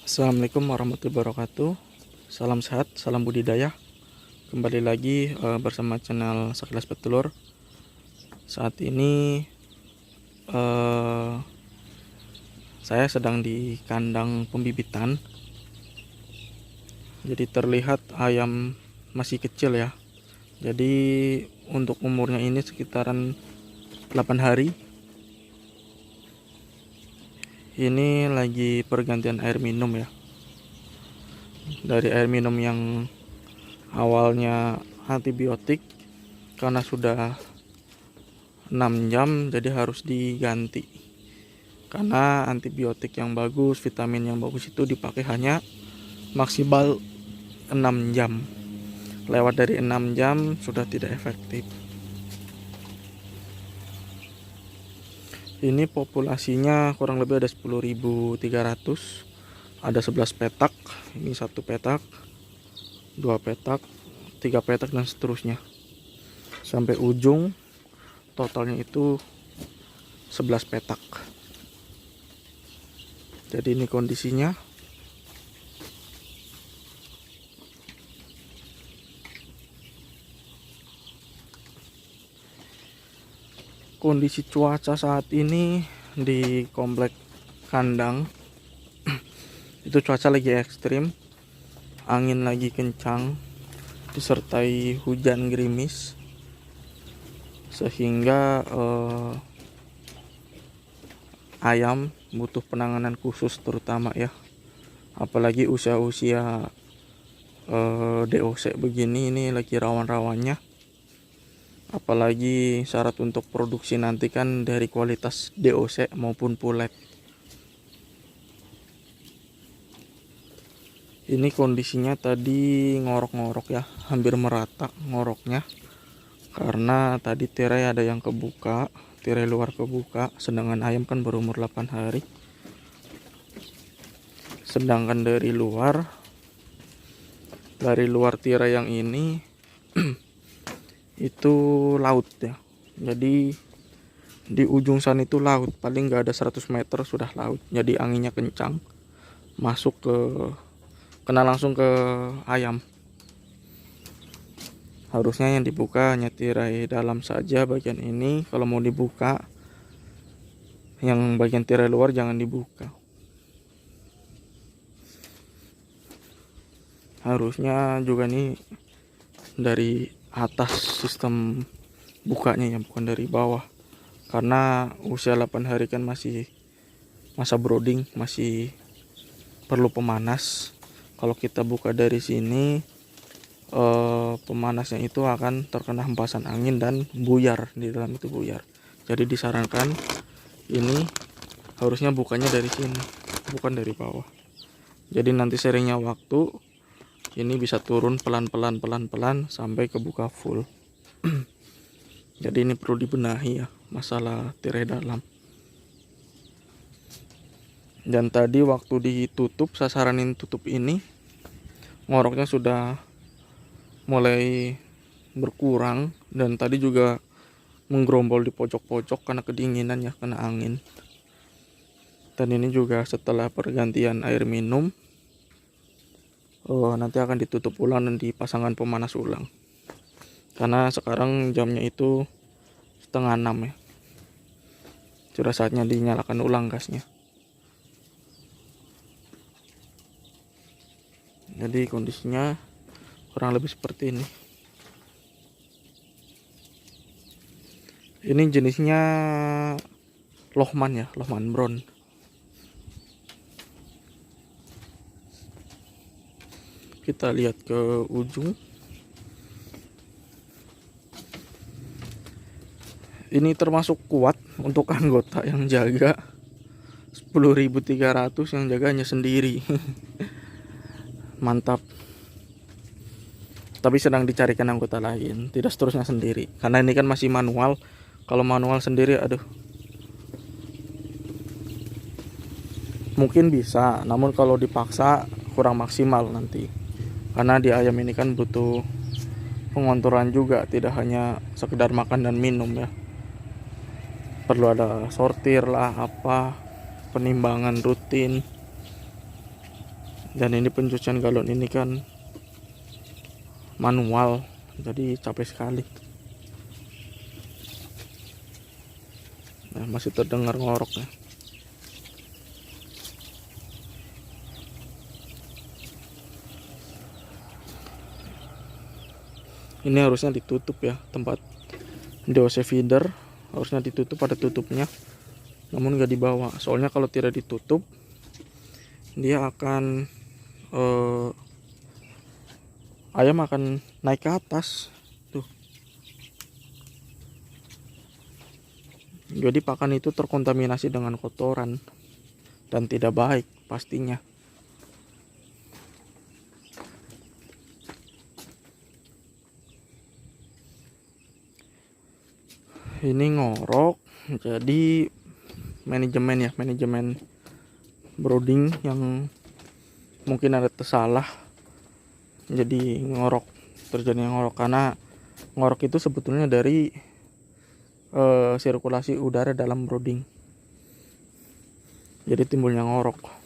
Assalamualaikum warahmatullahi wabarakatuh. Salam sehat, salam budidaya. Kembali lagi bersama channel Sekilas Petelur. Saat ini eh, saya sedang di kandang pembibitan. Jadi terlihat ayam masih kecil ya. Jadi untuk umurnya ini sekitaran 8 hari. Ini lagi pergantian air minum ya. Dari air minum yang awalnya antibiotik, karena sudah 6 jam jadi harus diganti. Karena antibiotik yang bagus, vitamin yang bagus itu dipakai hanya maksimal 6 jam. Lewat dari 6 jam sudah tidak efektif. Ini populasinya kurang lebih ada 10.300. Ada 11 petak. Ini 1 petak, 2 petak, 3 petak dan seterusnya. Sampai ujung totalnya itu 11 petak. Jadi ini kondisinya. Kondisi cuaca saat ini di komplek kandang itu cuaca lagi ekstrim, angin lagi kencang disertai hujan gerimis, sehingga ayam butuh penanganan khusus terutama ya, apalagi usia-usia DOC begini, ini lagi rawan-rawannya. Apalagi syarat untuk produksi nanti kan dari kualitas DOC maupun pulet. Ini kondisinya tadi ngorok-ngorok ya, hampir merata ngoroknya. Karena tadi tirai ada yang kebuka, tirai luar kebuka, sedangkan ayam kan berumur 8 hari. Sedangkan dari luar tirai yang ini itu laut ya. Jadi di ujung sana itu laut, paling nggak ada 100 meter sudah laut. Jadi anginnya kencang, masuk kena langsung ke ayam. Harusnya yang dibuka hanya tirai dalam saja bagian ini. Kalau mau dibuka, yang bagian tirai luar jangan dibuka. Harusnya juga nih dari atas sistem bukanya ya, bukan dari bawah. Karena usia 8 hari kan masih masa brooding, masih perlu pemanas. Kalau kita buka dari sini, pemanasnya itu akan terkena hempasan angin dan buyar, di dalam itu buyar. Jadi disarankan ini harusnya bukanya dari sini, bukan dari bawah. Jadi nanti seringnya waktu ini bisa turun pelan-pelan sampai kebuka full. Jadi ini perlu dibenahi ya, masalah tirai dalam. Dan tadi waktu ditutup, sasaranin tutup ini, ngoroknya sudah mulai berkurang. Dan tadi juga menggerombol di pojok-pojok karena kedinginan ya, kena angin. Dan ini juga setelah pergantian air minum, nanti akan ditutup ulang dan dipasangkan pemanas ulang. Karena sekarang jamnya itu 5:30 ya. Sudah saatnya dinyalakan ulang gasnya. Jadi kondisinya kurang lebih seperti ini. Ini jenisnya Lohman ya, Lohman Brown. Kita lihat ke ujung. Ini termasuk kuat untuk anggota yang jaga. 10.300 yang jaganya sendiri. Mantap. Tapi sedang dicarikan anggota lain, tidak seterusnya sendiri. Karena ini kan masih manual. Kalau manual sendiri, aduh, mungkin bisa, namun kalau dipaksa kurang maksimal nanti. Karena di ayam ini kan butuh pengontrolan juga, tidak hanya sekedar makan dan minum ya. Perlu ada sortir lah, apa, penimbangan rutin. Dan ini pencucian galon ini kan manual, jadi capek sekali. Nah, masih terdengar ngoroknya. Ini harusnya ditutup ya, tempat DOC feeder harusnya ditutup, ada tutupnya, namun nggak dibawa. Soalnya kalau tidak ditutup dia akan ayam akan naik ke atas tuh. Jadi pakan itu terkontaminasi dengan kotoran dan tidak baik pastinya. Ini ngorok, jadi manajemen brooding yang mungkin ada tersalah, jadi terjadi ngorok. Karena ngorok itu sebetulnya dari sirkulasi udara dalam brooding, jadi timbulnya ngorok.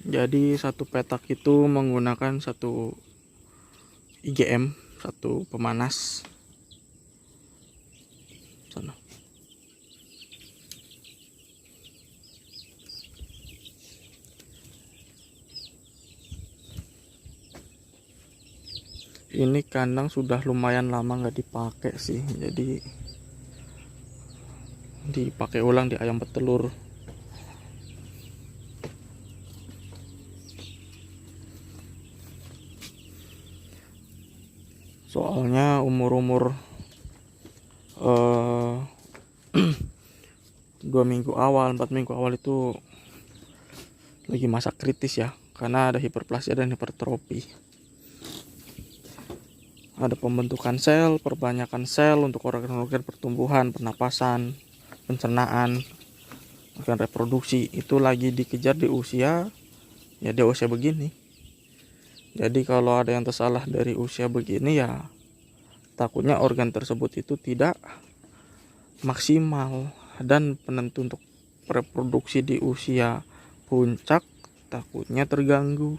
Jadi satu petak itu menggunakan satu IGM, satu pemanas. Sana. Ini kandang sudah lumayan lama nggak dipakai sih, jadi dipakai ulang di ayam petelur. Soalnya umur 2 minggu awal, 4 minggu awal itu lagi masa kritis ya, karena ada hiperplasia dan hipertrofi. Ada pembentukan sel, perbanyakan sel untuk organ-organ pertumbuhan, pernapasan, pencernaan, organ reproduksi. Itu lagi dikejar di usia begini. Jadi kalau ada yang tersalah dari usia begini ya takutnya organ tersebut itu tidak maksimal, dan penentu untuk reproduksi di usia puncak takutnya terganggu.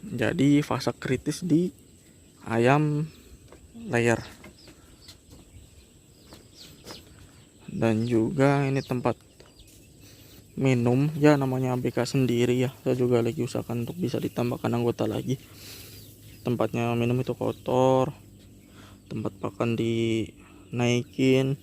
Jadi fase kritis di ayam layer. Dan juga ini tempat minum ya, namanya ABK sendiri ya, saya juga lagi usahakan untuk bisa ditambahkan anggota lagi. Tempatnya minum itu kotor, tempat pakan dinaikin.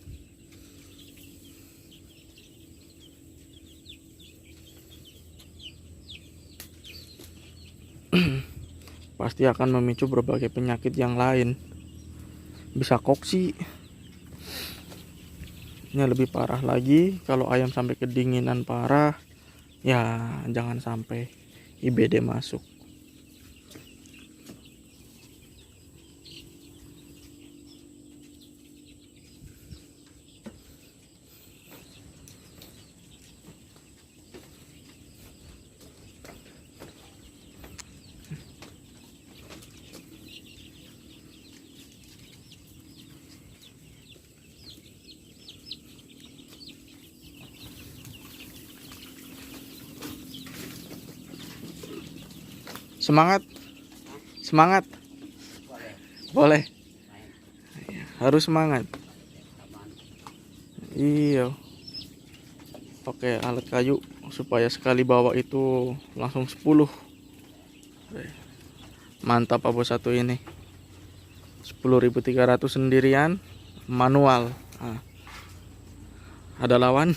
Pasti akan memicu berbagai penyakit yang lain, bisa koksi. Ini lebih parah lagi kalau ayam sampai kedinginan parah, ya jangan sampai IBD masuk. Semangat, semangat, boleh, harus semangat. Iya, pakai alat kayu supaya sekali bawa itu langsung 10. Mantap Abo satu ini, 10.300 sendirian manual. Ada lawan.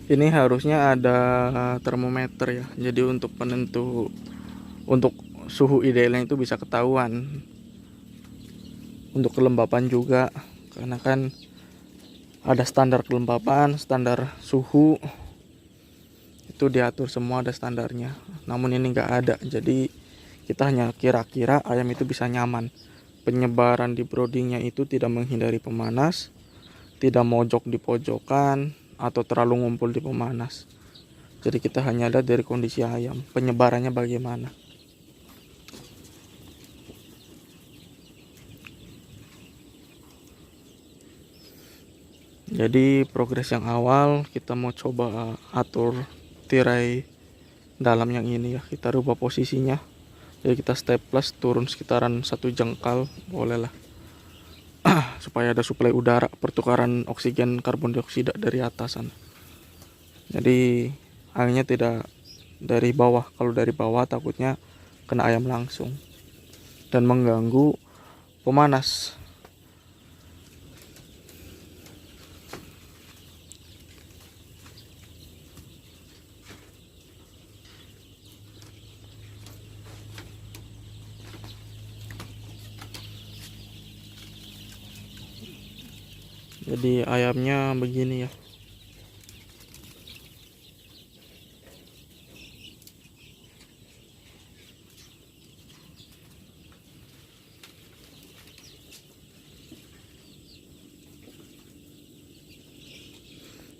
Ini harusnya ada termometer ya, jadi untuk penentu untuk suhu idealnya itu bisa ketahuan. Untuk kelembapan juga, karena kan ada standar kelembapan, standar suhu, itu diatur semua, ada standarnya. Namun ini nggak ada, jadi kita hanya kira-kira ayam itu bisa nyaman. Penyebaran di broodingnya itu tidak menghindari pemanas, tidak mojok di pojokan, atau terlalu ngumpul di pemanas. Jadi kita hanya lihat dari kondisi ayam, penyebarannya bagaimana. Jadi progres yang awal kita mau coba atur tirai dalam yang ini ya, kita rubah posisinya. Jadi kita step plus turun sekitaran 1 jengkal boleh lah. Supaya ada suplai udara, pertukaran oksigen karbon dioksida dari atasan. Jadi anginnya tidak dari bawah, kalau dari bawah takutnya kena ayam langsung dan mengganggu pemanas. Jadi ayamnya begini ya.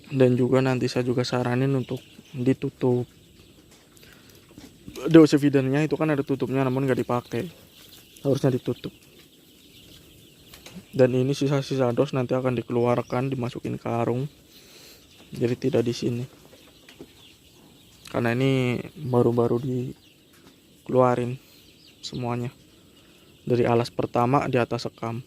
Dan juga nanti saya juga saranin untuk ditutup. Dose feedernya itu kan ada tutupnya, namun nggak dipakai, harusnya ditutup. Dan ini sisa-sisa dos nanti akan dikeluarkan, dimasukin karung, jadi tidak di sini. Karena ini baru-baru dikeluarin semuanya dari alas pertama di atas sekam.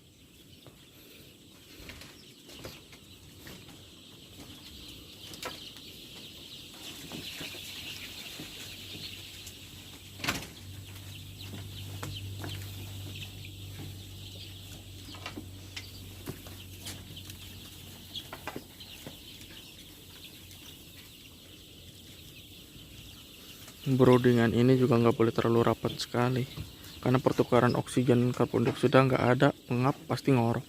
Broodingan ini juga nggak boleh terlalu rapat sekali, karena pertukaran oksigen karbon dioksida nggak ada, pengap pasti ngorok.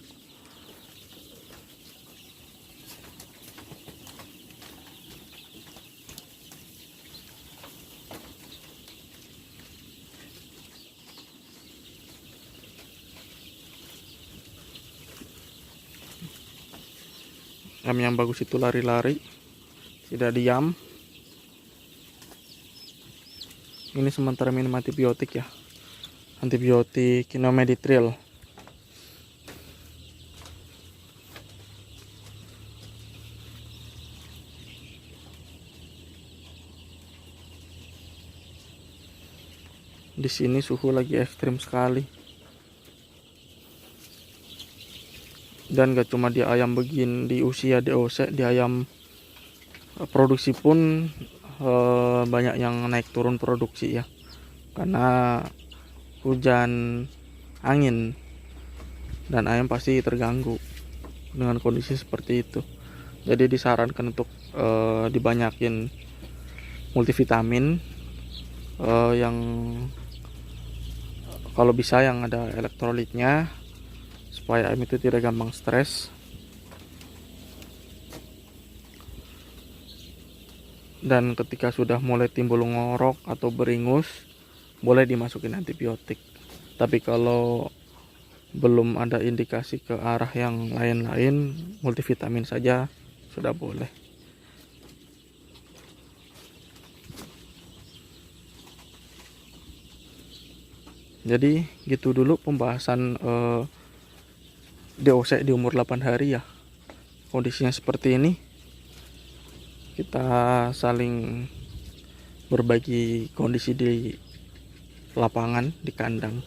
Yang bagus itu lari-lari, tidak diam. Ini sementara minum antibiotik ya, antibiotik Kinomeditril. Di sini suhu lagi ekstrim sekali. Dan gak cuma di ayam begini, di usia DOC, di ayam produksi pun banyak yang naik turun produksi ya, karena hujan angin, dan ayam pasti terganggu dengan kondisi seperti itu. Jadi disarankan untuk dibanyakin multivitamin, yang kalau bisa yang ada elektrolitnya, supaya ayam itu tidak gampang stres. Dan ketika sudah mulai timbul ngorok atau beringus, boleh dimasukin antibiotik. Tapi kalau belum ada indikasi ke arah yang lain-lain, multivitamin saja sudah boleh. Jadi gitu dulu pembahasan DOC di umur 8 hari ya. Kondisinya seperti ini. Kita saling berbagi kondisi di lapangan, di kandang.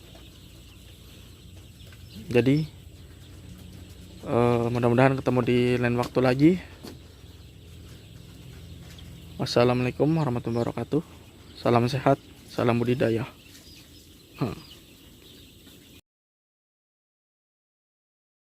Jadi mudah-mudahan ketemu di lain waktu lagi. Wassalamualaikum warahmatullahi wabarakatuh. Salam sehat, salam budidaya.